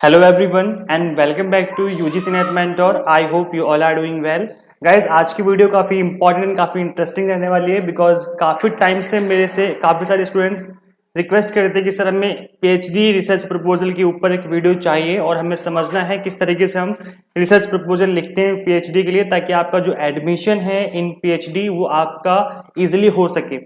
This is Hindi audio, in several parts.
Hello everyone and welcome back to UGC Net Mentor. I hope you all are doing well. Guys, आज की वीडियो काफ़ी इंपॉर्टेंट एंड काफ़ी इंटरेस्टिंग रहने वाली है बिकॉज काफ़ी टाइम से मेरे से काफ़ी सारे स्टूडेंट्स रिक्वेस्ट कर रहे थे कि सर हमें पीएचडी रिसर्च प्रपोजल के ऊपर एक वीडियो चाहिए और हमें समझना है किस तरीके से हम रिसर्च प्रपोजल लिखते हैं पीएचडी के लिए ताकि आपका जो एडमिशन है इन पीएचडी वो आपका इजिली हो सके।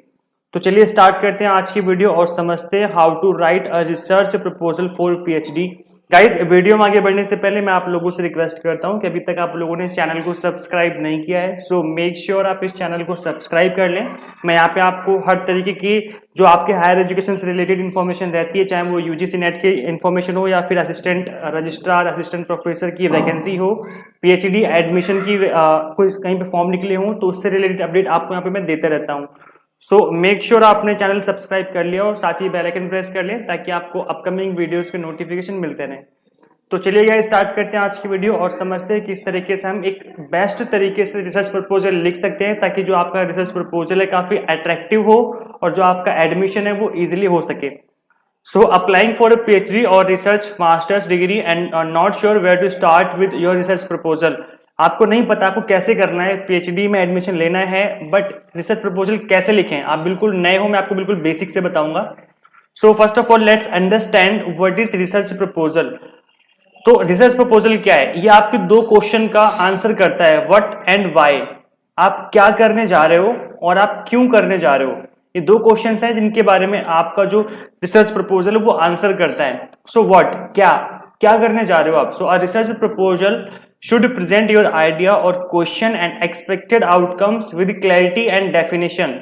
तो चलिए स्टार्ट करते हैं आज की वीडियो और समझते हैं how to write a research proposal for PhD. Guys, video में आगे बढ़ने से पहले मैं आप लोगों से रिक्वेस्ट करता हूं कि अभी तक आप लोगों ने चैनल को सब्सक्राइब नहीं किया है सो मेक श्योर आप इस चैनल को सब्सक्राइब कर लें। मैं यहाँ पे आपको हर तरीके की जो आपके हायर एजुकेशन से रिलेटेड इन्फॉर्मेशन रहती है, चाहे वो यूजीसी नेट की इन्फॉर्मेशन हो या फिर असिस्टेंट रजिस्ट्रार असिस्टेंट प्रोफेसर की वैकेंसी हो, पीएचडी एडमिशन की कोई कहीं पे फॉर्म निकले हों तो उससे रिलेटेड अपडेट आपको यहाँ पे मैं देता रहता हूँ। सो मेक श्योर आपने चैनल सब्सक्राइब कर लिया और साथ ही बेल आइकन प्रेस कर लें ताकि आपको अपकमिंग वीडियोस के नोटिफिकेशन मिलते रहें। तो चलिए गाइस स्टार्ट करते हैं आज की वीडियो और समझते हैं किस तरीके से हम एक बेस्ट तरीके से रिसर्च प्रपोजल लिख सकते हैं ताकि जो आपका रिसर्च प्रपोजल है काफी अट्रैक्टिव हो और जो आपका एडमिशन है वो इजिली हो सके। So applying for a PhD और research masters degree and not sure where to start with your research proposal. आपको नहीं पता आपको कैसे करना है, पीएचडी में एडमिशन लेना है बट रिसर्च प्रपोजल कैसे लिखें, आप बिल्कुल नए हो, मैं आपको बिल्कुल बेसिक से बताऊंगा। So first of all let's understand what is research proposal. तो रिसर्च प्रपोजल क्या है? ये आपके दो क्वेश्चन का आंसर करता है, व्हाट एंड व्हाई। आप क्या करने जा रहे हो और आप क्यों करने जा रहे हो। ये दो क्वेश्चन हैं जिनके बारे में आपका जो रिसर्च प्रपोजल है वो आंसर करता है। सो व्हाट, क्या करने जा रहे हो आप। So a research proposal should present your idea or question and expected outcomes with clarity and definition।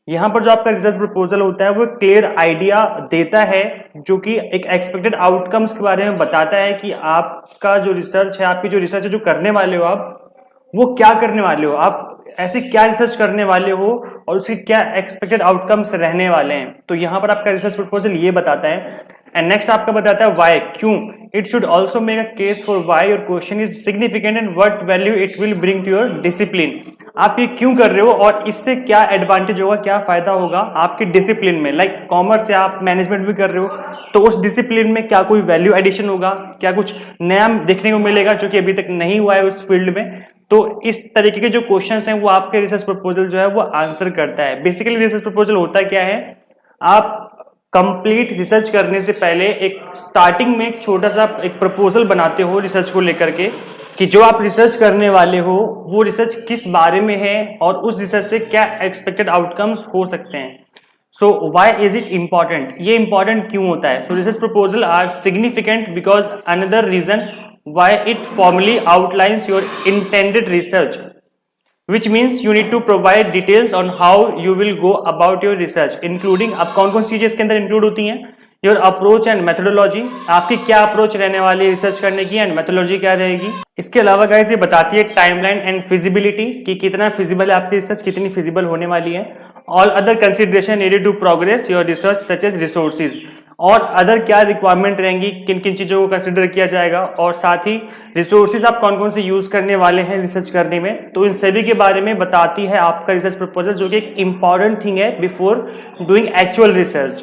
यहां पर जो आपका रिसर्च प्रपोजल होता है वो क्लियर आइडिया देता है जो कि एक एक्सपेक्टेड आउटकम्स के बारे में बताता है कि आपका जो रिसर्च है, आपकी जो रिसर्च है जो करने वाले हो आप, वो क्या करने वाले हो, आप ऐसे क्या रिसर्च करने वाले हो और उसके क्या एक्सपेक्टेड आउटकम्स रहने वाले हैं। तो यहाँ पर आपका रिसर्च प्रपोजल ये बताता है। एंड नेक्स्ट आपका बताता है व्हाई, क्यों। It should also make a case for why your question is significant and what value it will bring to your discipline. आप ये क्यों कर रहे हो और इससे क्या एडवांटेज होगा, क्या फायदा होगा आपके डिसिप्लिन में। लाइक कॉमर्स से आप मैनेजमेंट भी कर रहे हो तो उस डिसिप्लिन में क्या कोई वैल्यू एडिशन होगा, क्या कुछ नया देखने को मिलेगा जो कि अभी तक नहीं हुआ है उस फील्ड में। तो इस तरीके के जो क्वेश्चंस हैं वो आपके रिसर्च प्रपोजल जो है वो आंसर करता है। बेसिकली रिसर्च प्रपोजल होता क्या है, आप कंप्लीट रिसर्च करने से पहले एक स्टार्टिंग में एक छोटा सा एक प्रपोजल बनाते हो रिसर्च को लेकर के कि जो आप रिसर्च करने वाले हो वो रिसर्च किस बारे में है और उस रिसर्च से क्या एक्सपेक्टेड आउटकम्स हो सकते हैं। So why is it important, ये इंपॉर्टेंट क्यों होता है। So research proposal are significant because another reason why it formally outlines your intended research, which means you need to provide details on how you will go about your research, including अब कौन कौन सी चीजें इसके अंदर इंक्लूड होती हैं, योर अप्रोच एंड मेथोडोलॉजी, आपकी क्या अप्रोच रहने वाली है रिसर्च करने की एंड मेथोडोलॉजी क्या रहेगी। इसके अलावा गाइस ये बताती है टाइमलाइन एंड फिजिबिलिटी कि कितना फिजिबल है आपकी रिसर्च, कितनी फिजिबल होने वाली है। All other consideration needed to progress your research such as resources, और अदर क्या रिक्वायरमेंट रहेंगी, किन किन चीजों को कंसिडर किया जाएगा, और साथ ही रिसोर्सेज आप कौन कौन से यूज करने वाले हैं रिसर्च करने में। तो इन सभी के बारे में बताती है आपका रिसर्च प्रपोजल जो कि एक इंपॉर्टेंट थिंग है before doing actual research.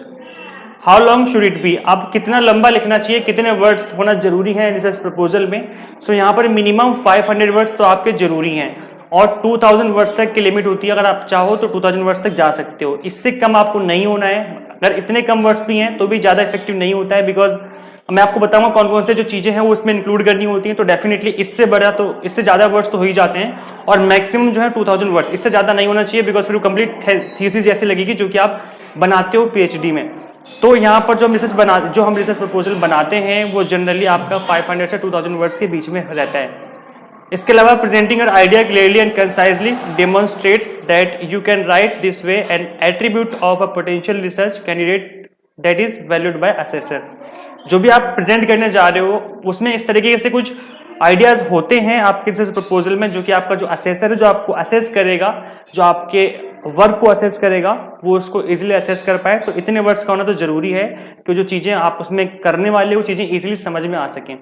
How long should it be, आप कितना लंबा लिखना चाहिए, कितने वर्ड्स होना जरूरी है रिसर्च प्रपोजल में। सो यहाँ पर मिनिमम 500 वर्ड्स तो आपके जरूरी हैं और 2000 वर्ड्स तक की लिमिट होती है। अगर आप चाहो तो 2000 वर्ड्स तक जा सकते हो, इससे कम आपको नहीं होना है। अगर इतने कम वर्ड्स भी हैं तो भी ज्यादा इफेक्टिव नहीं होता है बिकॉज मैं आपको बताऊंगा कौन कौन से जो चीजें हैं वो इसमें इंक्लूड करनी होती हैं। तो डेफिनेटली इससे बड़ा तो इससे ज्यादा वर्ड्स तो हो ही जाते हैं और मैक्सिमम जो है 2000 वर्ड्स, इससे ज्यादा नहीं होना चाहिए बिकॉज फिर वो कंप्लीट थीसिस जैसी लगेगी जो कि आप बनाते हो पीएचडी में। तो यहाँ पर जो हम रिसर्च प्रपोजल बनाते हैं वो जनरली आपका 500 से 2000 वर्ड्स के बीच में रहता है। इसके अलावा presenting your idea clearly and concisely demonstrates that you can write this way and attribute of a potential research candidate that is valued by assessor. जो भी आप प्रेजेंट करने जा रहे हो उसमें इस तरीके से कुछ आइडियाज होते हैं आपके रिसर्च प्रपोजल में जो कि आपका जो असेसर है, जो आपको असेस करेगा, जो आपके वर्क को असेस करेगा, वो उसको इजीली असेस कर पाए। तो इतने वर्ड्स का होना तो जरूरी है कि जो चीजें आप उसमें करने वाले वो चीजें इजीली समझ में आ सकें।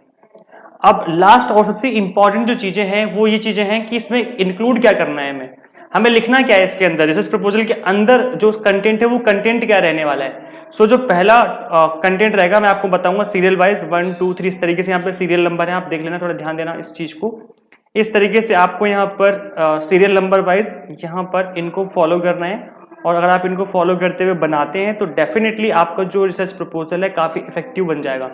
अब लास्ट और सबसे इंपॉर्टेंट जो चीजें हैं वो ये चीजें हैं कि इसमें इंक्लूड क्या करना है हमें। हमें लिखना क्या है इसके अंदर, रिसर्च प्रपोजल के अंदर जो कंटेंट है वो कंटेंट क्या रहने वाला है। सो जो पहला कंटेंट रहेगा मैं आपको बताऊंगा सीरियल वाइज 1 2 3 इस तरीके से, यहाँ पे सीरियल नंबर है, आप देख लेना, थोड़ा ध्यान देना इस चीज को। इस तरीके से आपको यहाँ पर सीरियल नंबर वाइज यहाँ पर इनको फॉलो करना है, और अगर आप इनको फॉलो करते हुए बनाते हैं तो डेफिनेटली आपका जो रिसर्च प्रपोजल है काफी इफेक्टिव बन जाएगा।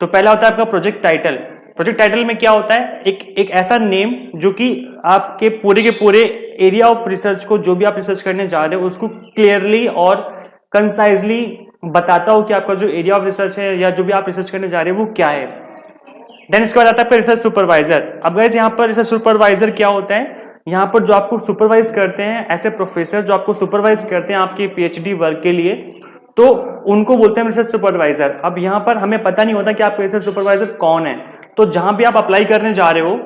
तो पहला होता है आपका प्रोजेक्ट टाइटल। प्रोजेक्ट टाइटल में क्या होता है, एक ऐसा नेम जो कि आपके पूरे के पूरे एरिया ऑफ रिसर्च को, जो भी आप रिसर्च करने जा रहे हो उसको क्लियरली और कंसाइजली बताता हो कि आपका जो एरिया ऑफ रिसर्च है या जो भी आप रिसर्च करने जा रहे हो वो क्या है। देन इसके बाद आता है आपका रिसर्च सुपरवाइजर। अब गाइस यहाँ पर रिसर्च सुपरवाइजर क्या होता है, यहाँ पर जो आपको सुपरवाइज करते हैं ऐसे प्रोफेसर जो आपको सुपरवाइज करते हैं आपके पीएचडी वर्क के लिए, तो उनको बोलते हैं रिसर्च सुपरवाइजर। अब यहाँ पर हमें पता नहीं होता कि आपका रिसर्च सुपरवाइजर कौन है, तो जहां भी आप अप्लाई करने जा रहे हो,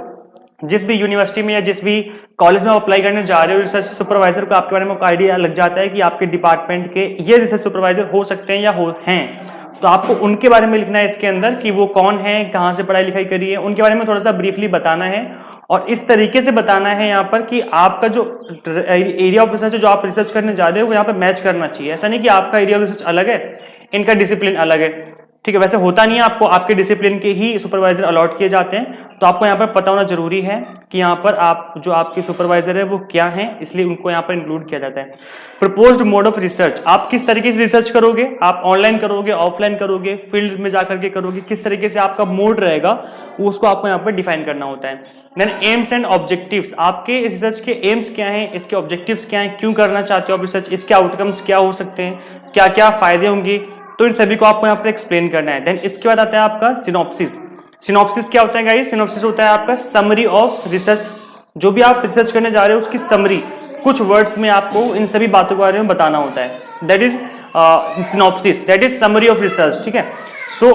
जिस भी यूनिवर्सिटी में या जिस भी कॉलेज में आप अप्लाई करने जा रहे हो, रिसर्च सुपरवाइजर को आपके बारे में आइडिया लग जाता है कि आपके डिपार्टमेंट के ये रिसर्च सुपरवाइजर हो सकते हैं या हैं, तो आपको उनके बारे में लिखना है इसके अंदर कि वो कौन है, कहाँ से पढ़ाई लिखाई करी है, उनके बारे में थोड़ा सा ब्रीफली बताना है। और इस तरीके से बताना है यहाँ पर कि आपका जो एरिया ऑफ रिसर्च है जो आप रिसर्च करने जा रहे हो वो यहाँ पर मैच करना चाहिए। ऐसा नहीं कि आपका एरिया ऑफ रिसर्च अलग है, इनका डिसिप्लिन अलग है, ठीक है, वैसे होता नहीं है, आपको आपके डिसिप्लिन के ही सुपरवाइजर अलॉट किए जाते हैं। तो आपको यहाँ पर पता होना जरूरी है कि यहाँ पर आप जो आपके सुपरवाइजर है वो क्या है, इसलिए उनको यहाँ पर इंक्लूड किया जाता है। प्रपोज्ड मोड ऑफ रिसर्च, आप किस तरीके से रिसर्च करोगे, आप ऑनलाइन करोगे, ऑफलाइन करोगे, फील्ड में जाकर के करोगे, किस तरीके से आपका मोड रहेगा वो उसको आपको यहाँ पर डिफाइन करना होता है। देन एम्स एंड ऑब्जेक्टिव्स, आपके रिसर्च के एम्स क्या हैं, इसके ऑब्जेक्टिव्स क्या हैं, क्यों करना चाहते हो आप रिसर्च, इसके आउटकम्स क्या हो सकते हैं, क्या क्या फायदे होंगे, तो इन सभी को आपको यहाँ पर एक्सप्लेन करना है। देन इसके बाद आता है आपका सिनॉप्सिस। सिनॉप्सिस क्या होता है गाइस, सिनॉप्सिस होता है आपका समरी ऑफ रिसर्च। जो भी आप रिसर्च करने जा रहे हो उसकी समरी कुछ वर्ड्स में आपको इन सभी बातों के बारे में बताना होता है, that is synopsis, that is summary of research, ठीक है। सो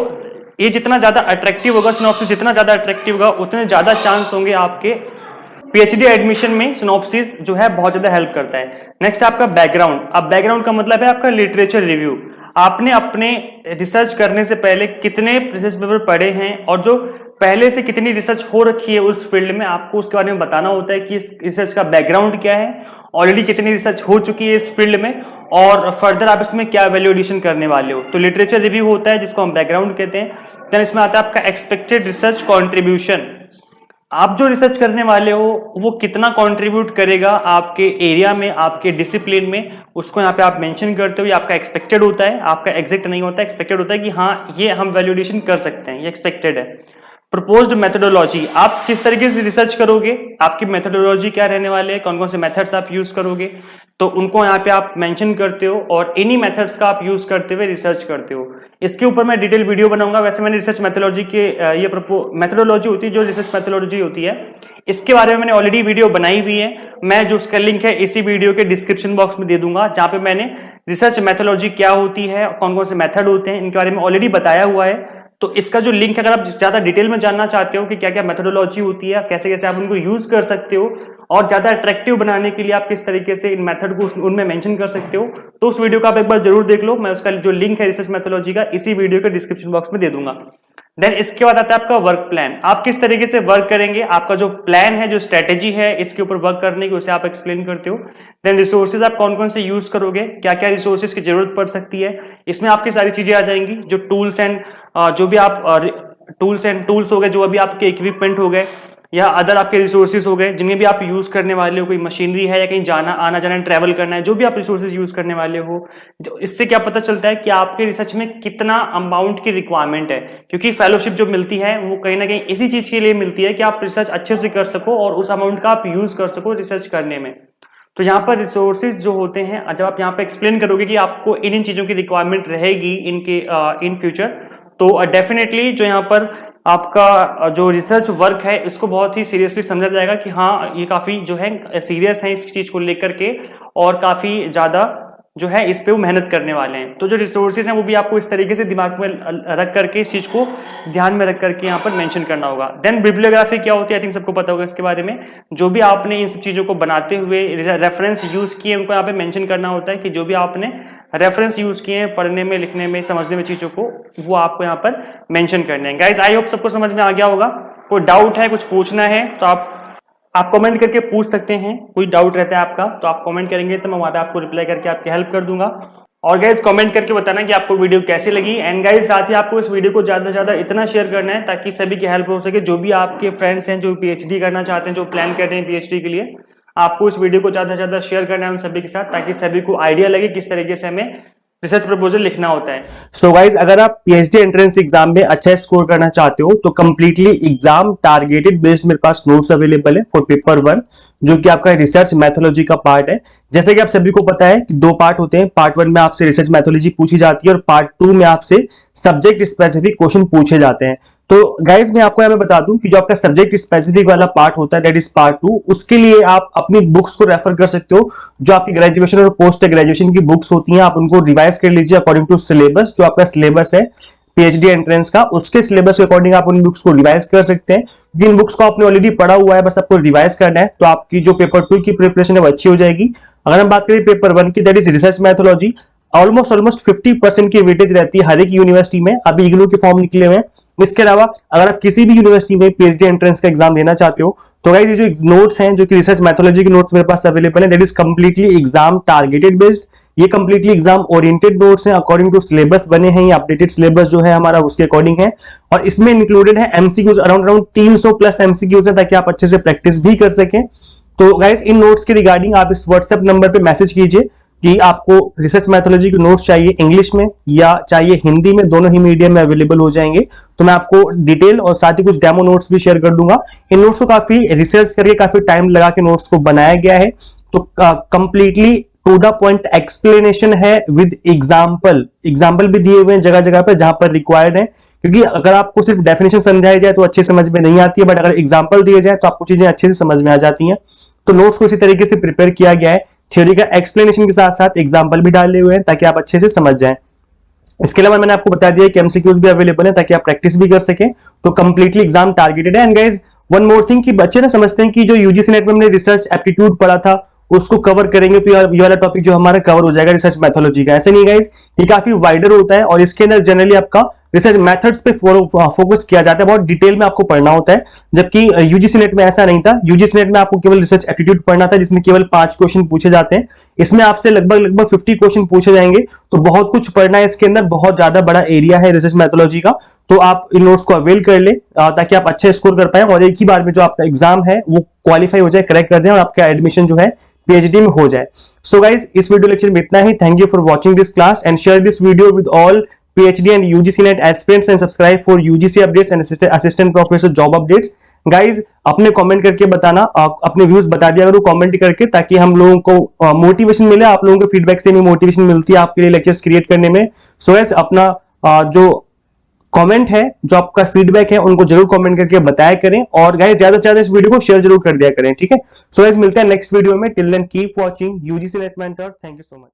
ये जितना ज्यादा अट्रैक्टिव होगा, सिनॉप्सिस जितना ज्यादा अट्रैक्टिव होगा उतने ज्यादा चांस होंगे आपके पीएचडी एडमिशन में। सिनॉप्सिस जो है बहुत ज्यादा हेल्प करता है। नेक्स्ट आपका बैकग्राउंड। अब बैकग्राउंड का मतलब है आपका लिटरेचर रिव्यू, आपने अपने रिसर्च करने से पहले कितने रिसर्च पेपर पढ़े हैं और जो पहले से कितनी रिसर्च हो रखी है उस फील्ड में, आपको उसके बारे में बताना होता है कि इस रिसर्च का बैकग्राउंड क्या है, ऑलरेडी कितनी रिसर्च हो चुकी है इस फील्ड में, और फर्दर आप इसमें क्या वैल्यू एडिशन करने वाले हो। तो लिटरेचर रिव्यू होता है जिसको हम बैकग्राउंड कहते हैं। देन इसमें आता है आपका एक्सपेक्टेड रिसर्च कॉन्ट्रीब्यूशन, आप जो रिसर्च करने वाले हो वो कितना कंट्रीब्यूट करेगा आपके एरिया में, आपके डिसिप्लिन में, उसको यहाँ पे आप मेंशन करते हो। ये आपका एक्सपेक्टेड होता है, आपका एग्जैक्ट नहीं होता, एक्सपेक्टेड होता है कि हाँ ये हम वैल्यूएशन कर सकते हैं, ये एक्सपेक्टेड है। प्रपोज्ड मेथोडोलॉजी, आप किस तरीके से रिसर्च करोगे, आपकी मेथोडोलॉजी क्या रहने वाले हैं, कौन कौन से मेथड्स आप यूज करोगे, तो उनको यहाँ पे आप मेंशन करते हो और इन्हीं मेथड्स का आप यूज करते हुए रिसर्च करते हो। इसके ऊपर मैं डिटेल वीडियो बनाऊंगा। वैसे मैंने रिसर्च मेथोडोलॉजी के ये मेथोडोलॉजी होती है, जो रिसर्च मेथोडोलॉजी होती है, इसके बारे में मैंने ऑलरेडी वीडियो बनाई हुई है। मैं जो उसका लिंक है इसी वीडियो के डिस्क्रिप्शन बॉक्स में दे दूंगा, जहां पे मैंने रिसर्च मेथोडोलॉजी क्या होती है, कौन कौन से मेथड होते हैं, इनके बारे में ऑलरेडी बताया हुआ है। तो इसका जो लिंक है, अगर आप ज्यादा डिटेल में जानना चाहते हो कि क्या क्या मेथोडोलॉजी होती है, कैसे कैसे आप उनको यूज कर सकते हो और ज्यादा अट्रैक्टिव बनाने के लिए आप किस तरीके से इन मेथड को उनमें मेंशन कर सकते हो, तो उस वीडियो को आप एक बार जरूर देख लो। मैं उसका जो लिंक है रिसर्च मेथोडोलॉजी का इसी वीडियो के डिस्क्रिप्शन बॉक्स में दे दूंगा। देन इसके बाद आता है आपका वर्क प्लान, आप किस तरीके से वर्क करेंगे, आपका जो प्लान है, जो स्ट्रेटेजी है इसके ऊपर वर्क करने की, उसे आप एक्सप्लेन करते हो। देन रिसोर्सेज, आप कौन कौन से यूज करोगे, क्या क्या रिसोर्सेज की जरूरत पड़ सकती है, इसमें आपकी सारी चीजें आ जाएंगी। जो टूल्स एंड जो भी आप टूल्स हो गए, जो अभी आपके इक्विपमेंट हो गए या अदर आपके रिसोर्सेज हो गए जिनमें भी आप यूज करने वाले हो, कोई मशीनरी है या कहीं जाना आना जाना ट्रैवल करना है, जो भी आप रिसोर्सेज यूज करने वाले हो, इससे क्या पता चलता है कि आपके रिसर्च में कितना अमाउंट की रिक्वायरमेंट है। क्योंकि फेलोशिप जो मिलती है वो कहीं ना कहीं इसी चीज के लिए मिलती है कि आप रिसर्च अच्छे से कर सको और उस अमाउंट का आप यूज कर सको रिसर्च करने में। तो यहाँ पर रिसोर्सेज जो होते हैं, जब आप यहाँ पे एक्सप्लेन करोगे कि आपको इन चीजों की रिक्वायरमेंट रहेगी इनके इन फ्यूचर, तो डेफिनेटली जो यहाँ पर आपका जो रिसर्च वर्क है इसको बहुत ही सीरियसली समझा जाएगा कि हाँ ये काफी जो है सीरियस है इस चीज को लेकर के और काफी ज्यादा जो है इस पे वो मेहनत करने वाले हैं। तो जो रिसोर्सेज हैं वो भी आपको इस तरीके से दिमाग में रख करके इस चीज को ध्यान में रख करके यहाँ पर मेंशन करना होगा। देन बिब्लियोग्राफी क्या होती है, आई थिंक सबको पता होगा इसके बारे में। जो भी आपने इन सब चीजों को बनाते हुए रेफरेंस यूज किए उनको यहाँ पे मेंशन करना होता है कि जो भी आपने रेफरेंस यूज किए हैं पढ़ने में, लिखने में, समझने में चीजों को, वो आपको यहाँ पर मेंशन करने हैं। गाइस आई होप सबको समझ में आ गया होगा। कोई डाउट है, कुछ पूछना है तो आप आप कमेंट करके पूछ सकते हैं, कोई डाउट रहता है आपका तो आप कमेंट करेंगे तो मैं वहां पे आपको रिप्लाई करके आपकी हेल्प कर दूंगा। और गाइज कमेंट करके बताना कि आपको वीडियो कैसी लगी। एंड गाइज साथ ही आपको इस वीडियो को ज्यादा से ज्यादा इतना शेयर करना है ताकि सभी की हेल्प हो सके। जो भी आपके फ्रेंड्स हैं जो पीएचडी करना चाहते हैं, जो प्लान कर रहे हैं पीएचडी के लिए, आपको इस वीडियो को ज्यादा से ज्यादा शेयर करना है उन सभी के साथ, ताकि सभी को आइडिया लगे किस तरीके से हमें रिसर्च प्रपोजल लिखना होता है। सो गाइज अगर आप पीएचडी एंट्रेंस एग्जाम में अच्छा स्कोर करना चाहते हो तो कंप्लीटली एग्जाम टारगेटेड बेस्ड मेरे पास नोट्स अवेलेबल है फॉर पेपर 1, जो कि आपका रिसर्च मैथोलॉजी का पार्ट है। जैसे कि आप सभी को पता है कि 2 पार्ट होते हैं, पार्ट 1 में आपसे रिसर्च मैथोलॉजी पूछी जाती है और पार्ट 2 में आपसे सब्जेक्ट स्पेसिफिक क्वेश्चन पूछे जाते हैं। तो गाइज मैं आपको यहाँ पे बता दूं कि जो आपका सब्जेक्ट स्पेसिफिक वाला पार्ट होता है दैट इज पार्ट 2, उसके लिए आप अपनी बुक्स को रेफर कर सकते हो। जो आपकी ग्रेजुएशन और पोस्ट ग्रेजुएशन की बुक्स होती हैं आप उनको रिवाइज कर लीजिए अकॉर्डिंग टू सिलेबस। जो आपका सिलेबस है पीएचडी एंट्रेंस का, उसके सिलेबस के अकॉर्डिंग आप उन बुक्स को रिवाइज कर सकते हैं। जिन बुक्स को आपने ऑलरेडी पढ़ा हुआ है बस आपको रिवाइज करना है, तो आपकी जो पेपर 2 की प्रिपरेशन है वो अच्छी हो जाएगी। अगर हम बात करें पेपर 1 की, that is research methodology, almost 50% की वेटेज रहती है हर एक यूनिवर्सिटी में। अभी इग्नू के फॉर्म निकले हुए हैं। इसके अलावा अगर आप किसी भी यूनिवर्सिटी में पीएचडी एंट्रेंस का एग्जाम देना चाहते हो तो गाइस ये जो नोट्स हैं जो कि रिसर्च मैथोलॉजी के नोट्स मेरे पास अवेलेबल है, that is completely exam targeted based. ये कंप्लीटली एग्जाम ओरिएंटेड नोट्स हैं, अकॉर्डिंग टू सिलेबस बने हैं। ये अपडेटेड सिलेबस जो है हमारा उसके अकॉर्डिंग है और इसमें इंक्लूडेड है एमसीक्यूज, अराउंड 300 प्लस एमसीक्यूज है ताकि आप अच्छे से प्रैक्टिस भी कर सकें। तो गाइस इन नोट्स के रिगार्डिंग आप इस व्हाट्सएप नंबर पे मैसेज कीजिए कि आपको रिसर्च मैथोलॉजी के नोट्स चाहिए इंग्लिश में या चाहिए हिंदी में, दोनों ही मीडियम में अवेलेबल हो जाएंगे। तो मैं आपको डिटेल और साथ ही कुछ डेमो नोट्स भी शेयर कर दूंगा। इन नोट्स को काफी रिसर्च करके काफी टाइम लगा के नोट्स को बनाया गया है, तो completely to the point explanation है विद एग्जाम्पल भी दिए हुए हैं जगह जगह पर जहां पर रिक्वायर्ड है। क्योंकि अगर आपको सिर्फ डेफिनेशन समझाई जाए तो अच्छे समझ में नहीं आती है, बट अगर एग्जाम्पल दिए जाए तो आपको चीजें अच्छे से समझ में आ जाती हैं। तो नोट्स को इसी तरीके से प्रिपेयर किया गया है, थ्योरी का एक्सप्लेनेशन के साथ साथ एग्जाम्पल भी डाले हुए हैं ताकि आप अच्छे से समझ जाएं। इसके अलावा मैंने आपको बता दिया कि एमसीक्यूज भी अवेलेबल है ताकि आप प्रैक्टिस भी कर सकें। तो कंप्लीटली एग्जाम टारगेटेड है। And guys one more thing कि बच्चे ना समझते हैं कि जो यूजीसी नेट में हमने रिसर्च एप्टीट्यूड पढ़ा था उसको कवर करेंगे तो ये वाला टॉपिक जो हमारा कवर हो जाएगा रिसर्च मैथोलॉजी का। ऐसे नहीं गाइस, ये काफी वाइडर होता है और इसके अंदर जनरली आपका रिसर्च मेथड्स पे फोकस किया जाता है, बहुत डिटेल में आपको पढ़ना होता है। जबकि यूजीसी नेट में ऐसा नहीं था। यूजीसी नेट में आपको केवल रिसर्च एप्टीट्यूड पढ़ना था जिसमें केवल 5 क्वेश्चन पूछे जाते हैं। इसमें आपसे लगभग 50 क्वेश्चन पूछे जाएंगे, तो बहुत कुछ पढ़ना है इसके अंदर, बहुत ज्यादा बड़ा एरिया है रिसर्च मैथोलॉजी का। तो आप इन नोट्स को अवेल कर ले ताकि आप अच्छा स्कोर कर पाए और एक ही बार में जो आपका एग्जाम है वो क्वालिफाई हो जाए, क्रैक कर जाए और आपका एडमिशन जो है पीएचडी में हो जाए। सो गाइस इस वीडियो लेक्चर में इतना ही। Thank you for watching this class and share this video with all PhD and UGC NET aspirants and subscribe for UGC updates and assistant professor job updates. Guys अपने कमेंट करके बताना, अपने व्यूज बता दिया करो कमेंट करके, ताकि हम लोगों को मोटिवेशन मिले। आप लोगों के फीडबैक से भी मोटिवेशन मिलती है आपके लिए लेक्चर्स क्रिएट करने में। सो गाइस अपना जो कमेंट है, जो आपका फीडबैक है, उनको जरूर कमेंट करके बताया करें और गाइस ज्यादा से ज्यादा इस वीडियो को शेयर जरूर कर दिया करें, ठीक है। सो गाइस मिलते हैं नेक्स्ट वीडियो में। Till then keep watching UGC NET Mentor। Thank you so much.